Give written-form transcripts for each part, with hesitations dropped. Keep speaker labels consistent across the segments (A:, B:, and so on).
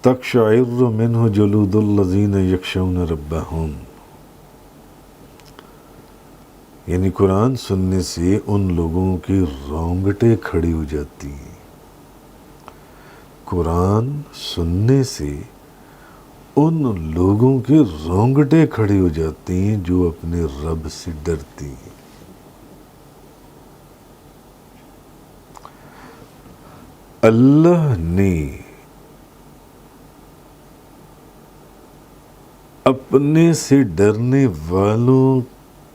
A: تقشعر منہ جلود الذین یخشون ربہم، یعنی قرآن سننے سے ان لوگوں کی رونگٹیں کھڑی ہو جاتی ہیں، قرآن سننے سے ان لوگوں کی رونگٹیں کھڑی ہو جاتی ہیں جو اپنے رب سے ڈرتی ہیں۔ اللہ نے اپنے سے ڈرنے والوں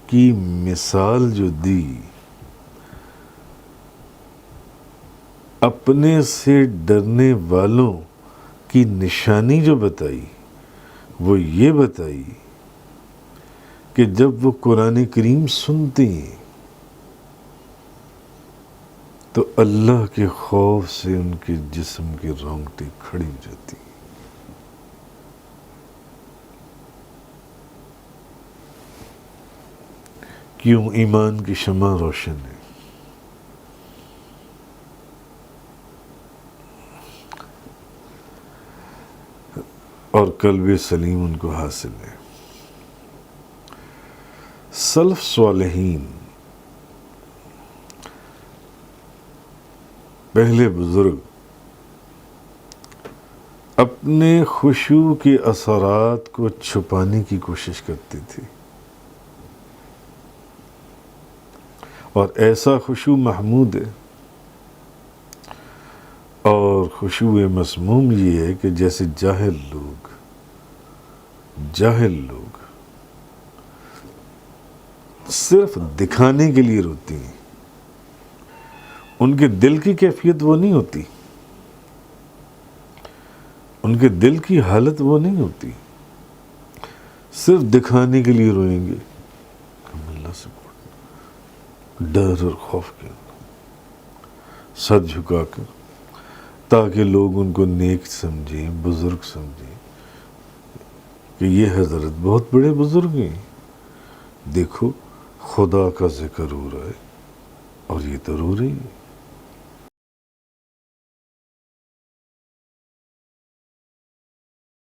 A: کی مثال جو دی، اپنے سے ڈرنے والوں کی نشانی جو بتائی، وہ یہ بتائی کہ جب وہ قرآن کریم سنتے ہیں تو اللہ کے خوف سے ان کے جسم کی رونگٹیں کھڑی ہو جاتی ہیں۔ کیوں؟ ایمان کی شمع روشن ہے، اور قلب سلیم ان کو حاصل ہے۔ سلف صالحین، پہلے بزرگ اپنے خشوع کے اثرات کو چھپانے کی کوشش کرتے تھے، اور ایسا خشوع محمود ہے، اور خشوع مسموم یہ ہے کہ جیسے جاہل لوگ صرف دکھانے کے لیے روتی ہیں، ان کے دل کی کیفیت وہ نہیں ہوتی، ان کے دل کی حالت وہ نہیں ہوتی، صرف دکھانے کے لیے روئیں گے، ہم اللہ سے ڈر اور خوف کے سر جھکا کر، تاکہ لوگ ان کو نیک سمجھیں، بزرگ سمجھیں کہ یہ حضرت بہت بڑے بزرگ ہیں، دیکھو خدا کا ذکر ہو رہا ہے اور یہ تو رو رہی ہے۔